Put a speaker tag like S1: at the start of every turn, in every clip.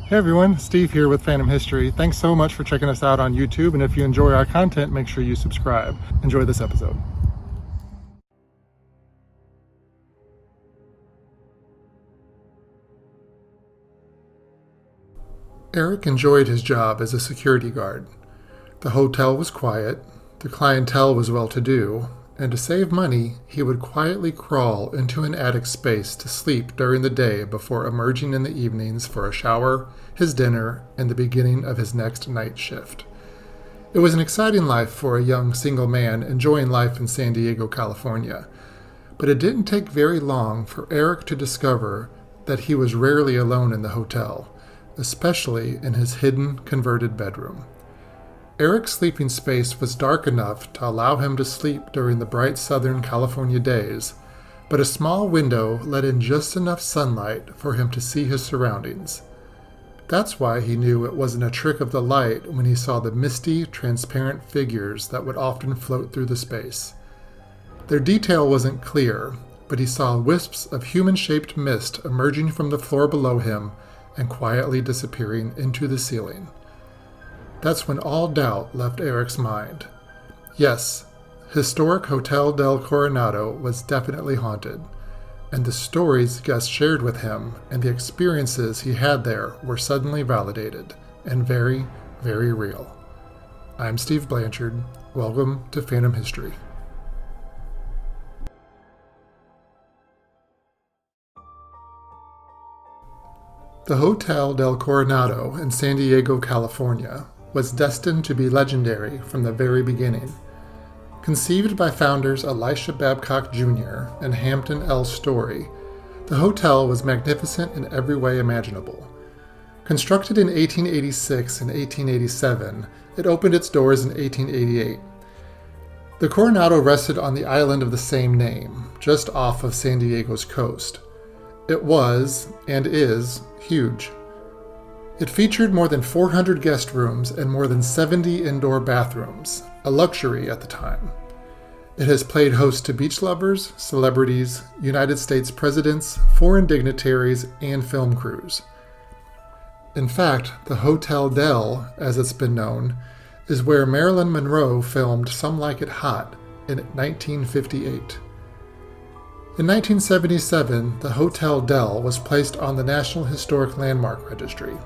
S1: Hey everyone, Steve here with Phantom History. Thanks so much for checking us out on YouTube, and if you enjoy our content, make sure you subscribe. Enjoy this episode. Eric enjoyed his job as a security guard. The hotel was quiet, the clientele was well-to-do, and to save money, he would quietly crawl into an attic space to sleep during the day before emerging in the evenings for a shower, his dinner, and the beginning of his next night shift. It was an exciting life for a young single man enjoying life in San Diego, California. But it didn't take very long for Eric to discover that he was rarely alone in the hotel, especially in his hidden, converted bedroom. Eric's sleeping space was dark enough to allow him to sleep during the bright Southern California days, but a small window let in just enough sunlight for him to see his surroundings. That's why he knew it wasn't a trick of the light when he saw the misty, transparent figures that would often float through the space. Their detail wasn't clear, but he saw wisps of human-shaped mist emerging from the floor below him and quietly disappearing into the ceiling. That's when all doubt left Eric's mind. Yes, historic Hotel Del Coronado was definitely haunted, and the stories guests shared with him and the experiences he had there were suddenly validated and very, very real. I'm Steve Blanchard. Welcome to Phantom History. The Hotel Del Coronado in San Diego, California, was destined to be legendary from the very beginning. Conceived by founders Elisha Babcock Jr. and Hampton L. Story, the hotel was magnificent in every way imaginable. Constructed in 1886 and 1887, it opened its doors in 1888. The Coronado rested on the island of the same name, just off of San Diego's coast. It was, and is, huge. It featured more than 400 guest rooms and more than 70 indoor bathrooms, a luxury at the time. It has played host to beach lovers, celebrities, United States presidents, foreign dignitaries, and film crews. In fact, the Hotel Del, as it's been known, is where Marilyn Monroe filmed Some Like It Hot in 1958. In 1977, the Hotel Del was placed on the National Historic Landmark Registry.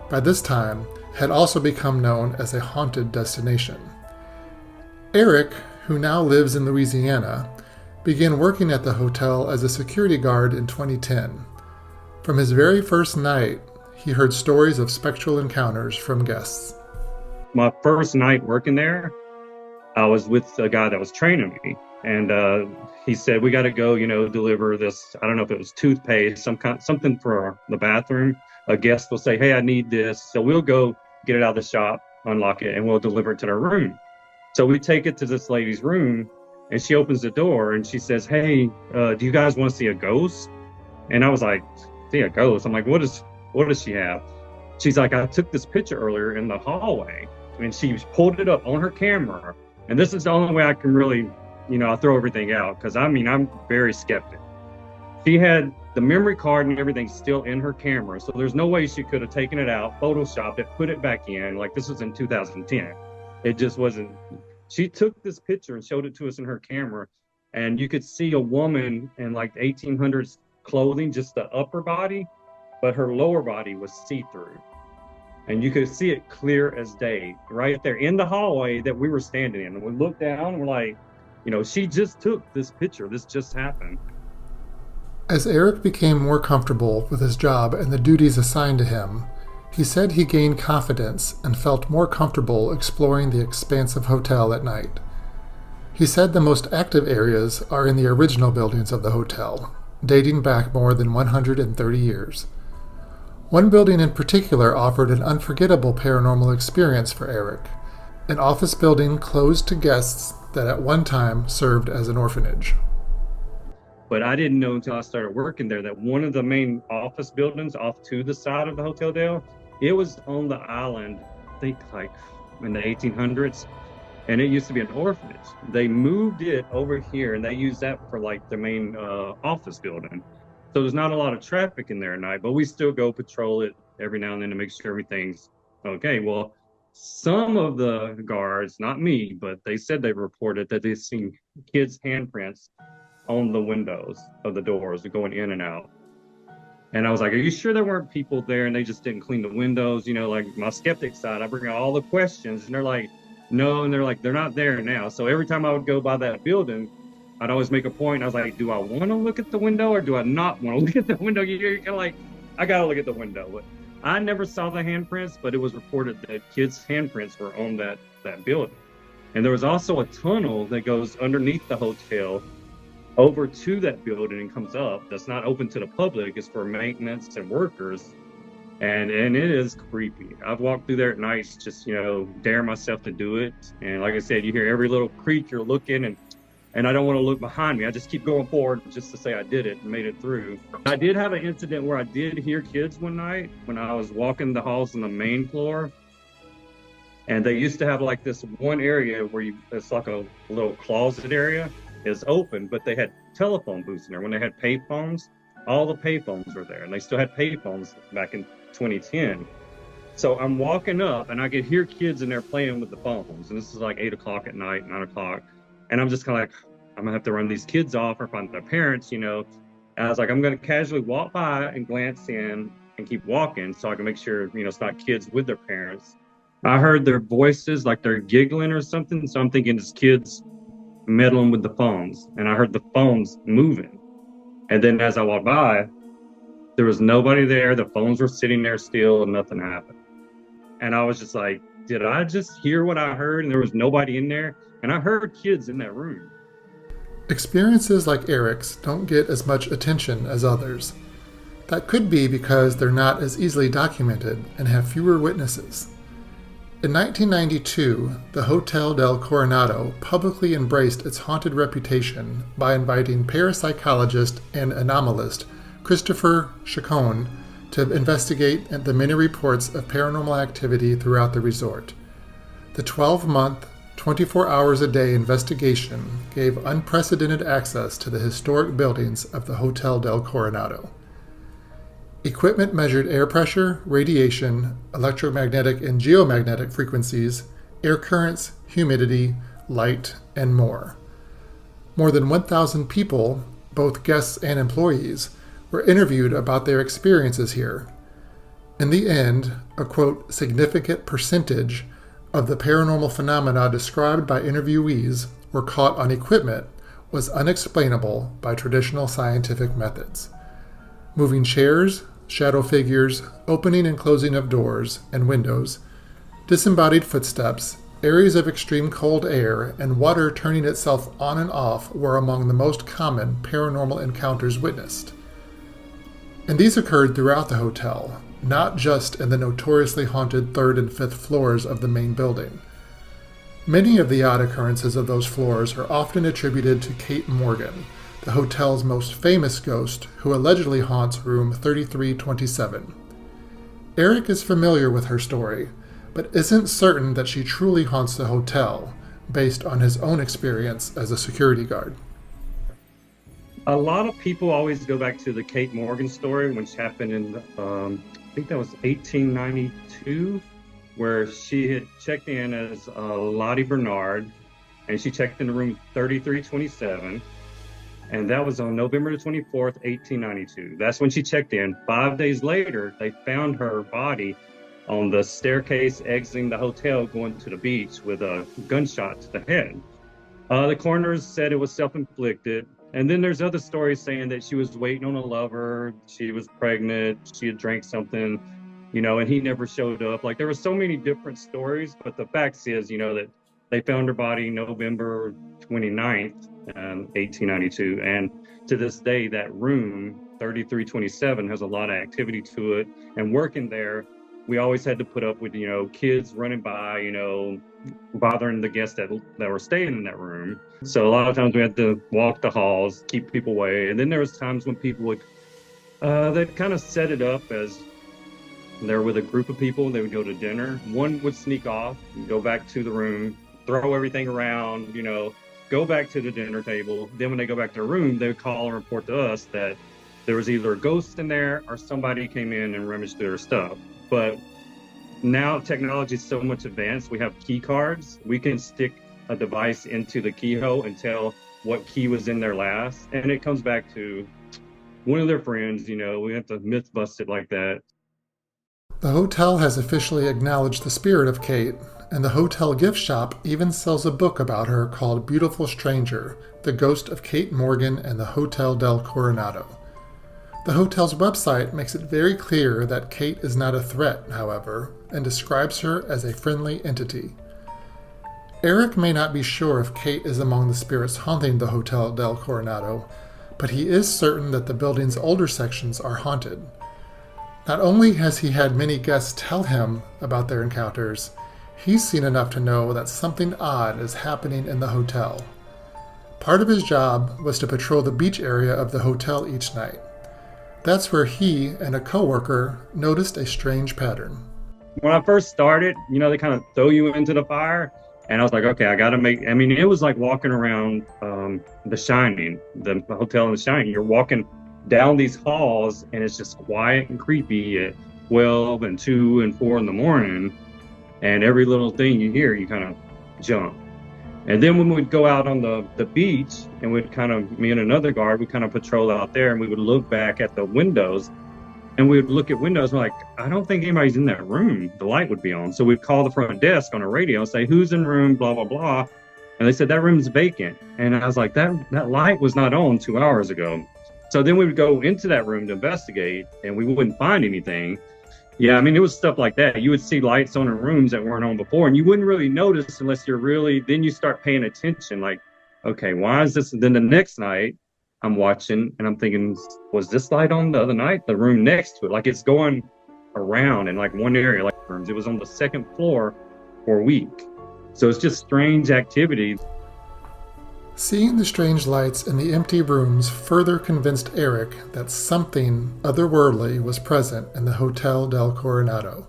S1: By this time, had also become known as a haunted destination. Eric, who now lives in Louisiana, began working at the hotel as a security guard in 2010. From his very first night, he heard stories of spectral encounters from guests.
S2: My first night working there, I was with a guy that was training me, and he said, "We got to go, deliver this." I don't know if it was toothpaste, something for the bathroom. A guest will say, "Hey, I need this." So we'll go get it out of the shop, unlock it, and we'll deliver it to their room. So we take it to this lady's room, and she opens the door and she says, "Hey, do you guys want to see a ghost?" And I was like, "See a ghost?" I'm like, what does she have?" She's like, "I took this picture earlier in the hallway," and she pulled it up on her camera. And this is the only way I can really, I throw everything out, because I'm very skeptic. She had the memory card and everything still in her camera, so there's no way she could have taken it out, photoshopped it, put it back in. Like, this was in 2010. It just wasn't. She took this picture and showed it to us in her camera, and you could see a woman in like 1800s clothing, just the upper body, but her lower body was see-through. And you could see it clear as day right there in the hallway that we were standing in. And we looked down and we're like, she just took this picture. This just happened.
S1: As Eric became more comfortable with his job and the duties assigned to him, he said he gained confidence and felt more comfortable exploring the expansive hotel at night. He said the most active areas are in the original buildings of the hotel, dating back more than 130 years. One building in particular offered an unforgettable paranormal experience for Eric, an office building closed to guests that at one time served as an orphanage.
S2: But I didn't know until I started working there that one of the main office buildings off to the side of the Hotel Del, it was on the island, I think like in the 1800s, and it used to be an orphanage. They moved it over here and they used that for like the main office building. So there's not a lot of traffic in there at night, but we still go patrol it every now and then to make sure everything's okay. Well, some of the guards, not me, but they said they reported that they've seen kids' handprints on the windows of the doors going in and out. And I was like, are you sure there weren't people there and they just didn't clean the windows? You know, like my skeptic side, I bring out all the questions and they're like, no. And they're like, they're not there now. So every time I would go by that building, I'd always make a point. I was like, do I want to look at the window or do I not want to look at the window? You're kind of like, I got to look at the window. But I never saw the handprints, but it was reported that kids' handprints were on that building. And there was also a tunnel that goes underneath the hotel over to that building and comes up. That's not open to the public. It's for maintenance and workers. And it is creepy. I've walked through there at nights, just, dare myself to do it. And like I said, you hear every little creak, you're looking, and I don't want to look behind me. I just keep going forward just to say I did it and made it through. I did have an incident where I did hear kids one night when I was walking the halls on the main floor. And they used to have like this one area where it's like a little closet area is open, but they had telephone booths in there. When they had payphones, all the payphones were there, and they still had payphones back in 2010. So I'm walking up, and I could hear kids in there playing with the phones, and this is like 8 o'clock at night, 9 o'clock, and I'm just kind of like, I'm gonna have to run these kids off or find their parents, And I was like, I'm gonna casually walk by and glance in and keep walking so I can make sure, it's not kids with their parents. I heard their voices, like they're giggling or something, so I'm thinking it's kids meddling with the phones, and I heard the phones moving. And then as I walked by, there was nobody there. The phones were sitting there still and nothing happened. And I was just like, did I just hear what I heard? And there was nobody in there. And I heard kids in that room.
S1: Experiences like Eric's don't get as much attention as others. That could be because they're not as easily documented and have fewer witnesses. In 1992, the Hotel Del Coronado publicly embraced its haunted reputation by inviting parapsychologist and anomalist Christopher Chacon to investigate the many reports of paranormal activity throughout the resort. The 12-month, 24 hours a day investigation gave unprecedented access to the historic buildings of the Hotel Del Coronado. Equipment measured air pressure, radiation, electromagnetic and geomagnetic frequencies, air currents, humidity, light, and more. More than 1,000 people, both guests and employees, were interviewed about their experiences here. In the end, a quote, significant percentage of the paranormal phenomena described by interviewees were caught on equipment was unexplainable by traditional scientific methods. Moving chairs, shadow figures, opening and closing of doors and windows, disembodied footsteps, areas of extreme cold air, and water turning itself on and off were among the most common paranormal encounters witnessed. And these occurred throughout the hotel, not just in the notoriously haunted 3rd and 5th floors of the main building. Many of the odd occurrences of those floors are often attributed to Kate Morgan, the hotel's most famous ghost, who allegedly haunts room 3327. Eric is familiar with her story, but isn't certain that she truly haunts the hotel, based on his own experience as a security guard.
S2: A lot of people always go back to the Kate Morgan story, which happened in, I think that was 1892, where she had checked in as Lottie Bernard, and she checked into room 3327. And that was on November the 24th, 1892. That's when she checked in. 5 days later, they found her body on the staircase exiting the hotel going to the beach with a gunshot to the head. The coroners said it was self-inflicted. And then there's other stories saying that she was waiting on a lover, she was pregnant, she had drank something, and he never showed up. Like, there were so many different stories, but the facts is, that they found her body November 29th, 1892. And to this day, that room, 3327, has a lot of activity to it. And working there, we always had to put up with, kids running by, bothering the guests that were staying in that room. So a lot of times we had to walk the halls, keep people away. And then there was times when people would, they'd kind of set it up as they're with a group of people, they would go to dinner. One would sneak off, go back to the room, throw everything around, go back to the dinner table. Then when they go back to their room, they would call and report to us that there was either a ghost in there or somebody came in and rummaged through their stuff. But now technology is so much advanced. We have key cards. We can stick a device into the keyhole and tell what key was in there last. And it comes back to one of their friends, we have to myth bust it like that.
S1: The hotel has officially acknowledged the spirit of Kate, and the hotel gift shop even sells a book about her called Beautiful Stranger, The Ghost of Kate Morgan and the Hotel Del Coronado. The hotel's website makes it very clear that Kate is not a threat, however, and describes her as a friendly entity. Eric may not be sure if Kate is among the spirits haunting the Hotel Del Coronado, but he is certain that the building's older sections are haunted. Not only has he had many guests tell him about their encounters, he's seen enough to know that something odd is happening in the hotel. Part of his job was to patrol the beach area of the hotel each night. That's where he and a coworker noticed a strange pattern.
S2: When I first started, they kind of throw you into the fire. And I was like, okay, it was like walking around The Shining, the hotel in The Shining. You're walking down these halls and it's just quiet and creepy at 12 and 2 and 4 in the morning. And every little thing you hear, you kind of jump. And then when we'd go out on the beach and me and another guard, we'd kind of patrol out there and we would look back at the windows and we would look at windows. We're like, I don't think anybody's in that room. The light would be on. So we'd call the front desk on a radio and say, who's in room, blah, blah, blah. And they said, that room's vacant. And I was like, that light was not on 2 hours ago. So then we would go into that room to investigate and we wouldn't find anything. Yeah, it was stuff like that. You would see lights on in rooms that weren't on before, and you wouldn't really notice unless then you start paying attention, like, okay, why is this? And then the next night, I'm watching, and I'm thinking, was this light on the other night? The room next to it, like it's going around in like one area, like rooms. It was on the second floor for a week. So it's just strange activity.
S1: Seeing the strange lights in the empty rooms further convinced Eric that something otherworldly was present in the Hotel Del Coronado.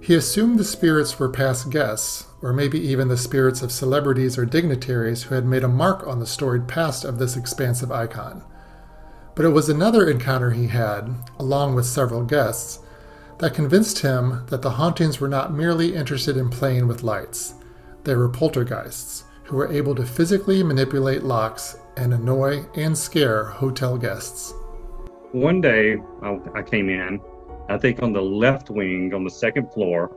S1: He assumed the spirits were past guests, or maybe even the spirits of celebrities or dignitaries who had made a mark on the storied past of this expansive icon. But it was another encounter he had, along with several guests, that convinced him that the hauntings were not merely interested in playing with lights. They were poltergeists, who were able to physically manipulate locks and annoy and scare hotel guests.
S2: One day, I came in, I think on the left wing on the second floor,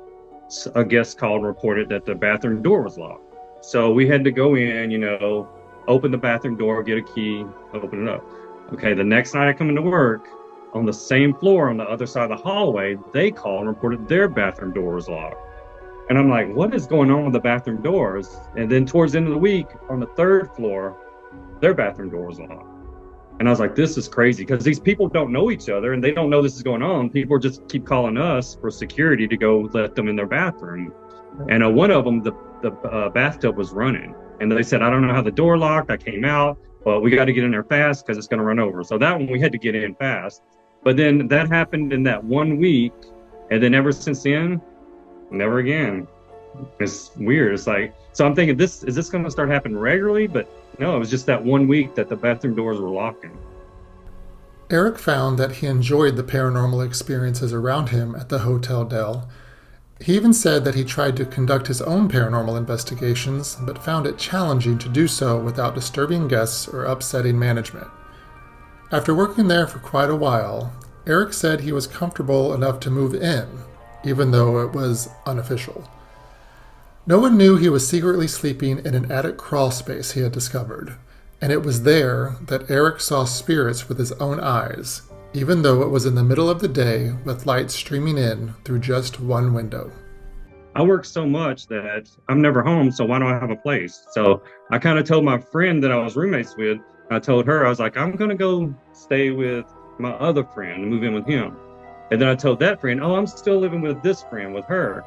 S2: a guest called and reported that the bathroom door was locked. So we had to go in, open the bathroom door, get a key, open it up. Okay, the next night I come into work, on the same floor on the other side of the hallway, they called and reported their bathroom door was locked. And I'm like, what is going on with the bathroom doors? And then towards the end of the week, on the third floor, their bathroom door was locked. And I was like, this is crazy, because these people don't know each other and they don't know this is going on. People just keep calling us for security to go let them in their bathroom. And one of them, the bathtub was running. And they said, I don't know how the door locked. I came out, but we got to get in there fast because it's going to run over. So that one, we had to get in fast. But then that happened in that 1 week. And then ever since then, never again. It's weird. It's like, so I'm thinking, is this going to start happening regularly? But no, it was just that 1 week that the bathroom doors were locking.
S1: Eric found that he enjoyed the paranormal experiences around him at the Hotel Del. He even said that he tried to conduct his own paranormal investigations, but found it challenging to do so without disturbing guests or upsetting management. After working there for quite a while, Eric said he was comfortable enough to move in, even though it was unofficial. No one knew he was secretly sleeping in an attic crawl space he had discovered, and it was there that Eric saw spirits with his own eyes, even though it was in the middle of the day with light streaming in through just one window.
S2: I work so much that I'm never home, so why do I have a place? So I kind of told my friend that I was roommates with, I told her, I was like, I'm going to go stay with my other friend and move in with him. And then I told that friend, I'm still living with this friend, with her.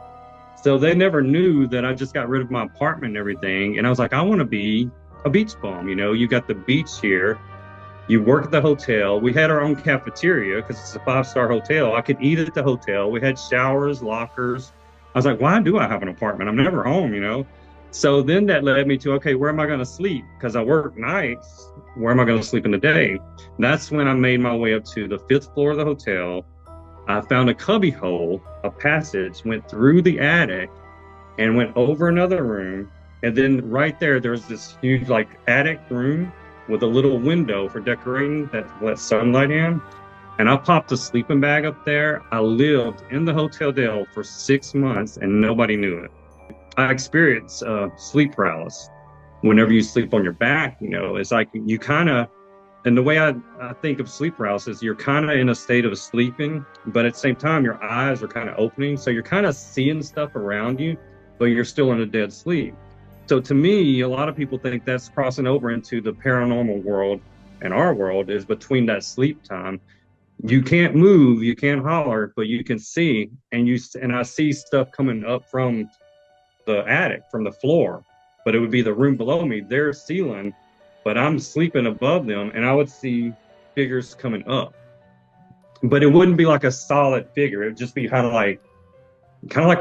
S2: So they never knew that I just got rid of my apartment and everything. And I was like, I want to be a beach bum. You got the beach here. You work at the hotel. We had our own cafeteria because it's a 5-star hotel. I could eat at the hotel. We had showers, lockers. I was like, why do I have an apartment? I'm never home, So then that led me to, okay, where am I going to sleep? Because I work nights. Where am I going to sleep in the day? That's when I made my way up to the fifth floor of the hotel. I found a cubby hole, a passage, went through the attic and went over another room. And then right there, there's this huge like attic room with a little window for decorating that lets sunlight in. And I popped a sleeping bag up there. I lived in the Hotel Del for 6 months and nobody knew it. I experienced sleep paralysis. Whenever you sleep on your back, it's like you kind of, and the way I think of sleep paralysis, you're kind of in a state of sleeping, but at the same time, your eyes are kind of opening. So you're kind of seeing stuff around you, but you're still in a dead sleep. So to me, a lot of people think that's crossing over into the paranormal world, and our world is between that sleep time. You can't move, you can't holler, but you can see, and I see stuff coming up from the attic, from the floor, but it would be the room below me, their ceiling, but I'm sleeping above them, and I would see figures coming up, but it wouldn't be like a solid figure. It would just be kind of like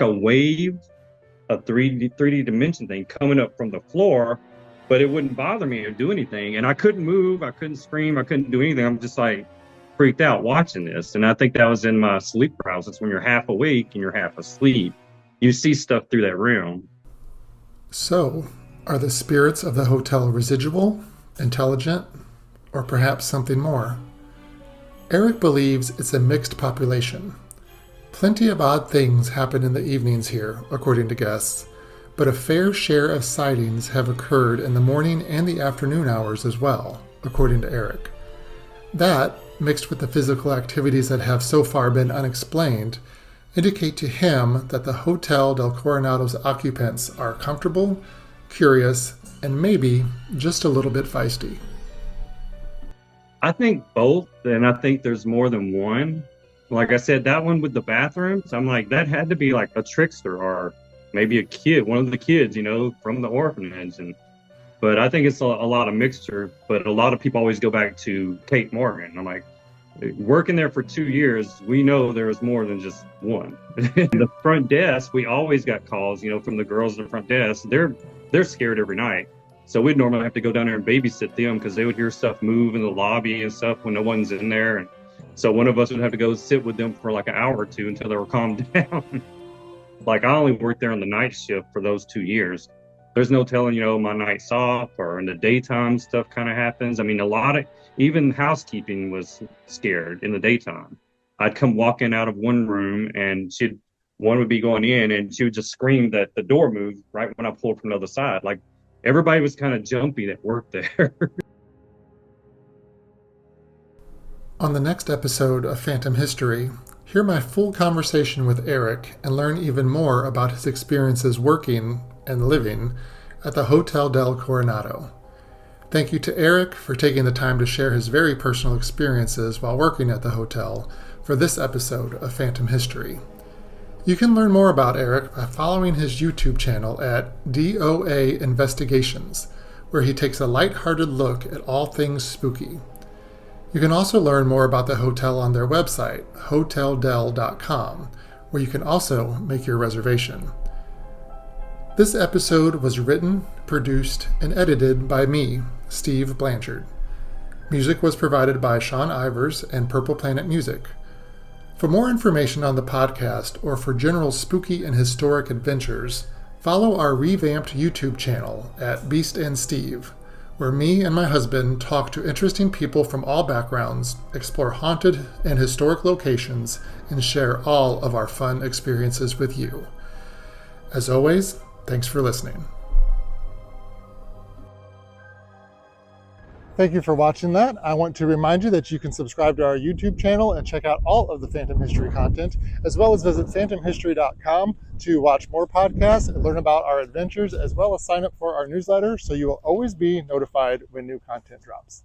S2: a wave, a 3D dimension thing coming up from the floor, but it wouldn't bother me or do anything. And I couldn't move, I couldn't scream, I couldn't do anything. I'm just like freaked out watching this. And I think that was in my sleep paralysis. When you're half awake and you're half asleep, you see stuff through that realm.
S1: So, are the spirits of the hotel residual, intelligent, or perhaps something more? Eric believes it's a mixed population. Plenty of odd things happen in the evenings here, according to guests, but a fair share of sightings have occurred in the morning and the afternoon hours as well, according to Eric. That, mixed with the physical activities that have so far been unexplained, indicate to him that the Hotel Del Coronado's occupants are comfortable, curious, and maybe just a little bit feisty.
S2: I think both, and I think there's more than one. Like I said, that one with the bathrooms, I'm like, that had to be like a trickster or maybe a kid, one of the kids, from the orphanage. But I think it's a lot of mixture. But a lot of people always go back to Kate Morgan. I'm like, working there for 2 years, we know there was more than just one. The front desk, we always got calls, from the girls at the front desk. They're scared every night. So we'd normally have to go down there and babysit them because they would hear stuff move in the lobby and stuff when no one's in there. And so one of us would have to go sit with them for like an hour or two until they were calmed down. Like I only worked there on the night shift for those 2 years. There's no telling, my night's off, or in the daytime stuff kind of happens. I mean, even housekeeping was scared in the daytime. I'd come walking out of one room and one would be going in and she would just scream that the door moved right when I pulled from the other side. Like everybody was kind of jumpy that worked there.
S1: On the next episode of Phantom History, hear my full conversation with Eric and learn even more about his experiences working and living at the Hotel Del Coronado. Thank you to Eric for taking the time to share his very personal experiences while working at the hotel for this episode of Phantom History. You can learn more about Eric by following his YouTube channel at D.O.A. Investigations, where he takes a lighthearted look at all things spooky. You can also learn more about the hotel on their website, hoteldel.com, where you can also make your reservation. This episode was written, produced, and edited by me, Steve Blanchard. Music was provided by Sean Ivers and Purple Planet Music. For more information on the podcast or for general spooky and historic adventures, follow our revamped YouTube channel at Beast and Steve, where me and my husband talk to interesting people from all backgrounds, explore haunted and historic locations, and share all of our fun experiences with you. As always, thanks for listening. Thank you for watching that. I want to remind you that you can subscribe to our YouTube channel and check out all of the Phantom History content, as well as visit phantomhistory.com to watch more podcasts and learn about our adventures, as well as sign up for our newsletter so you will always be notified when new content drops.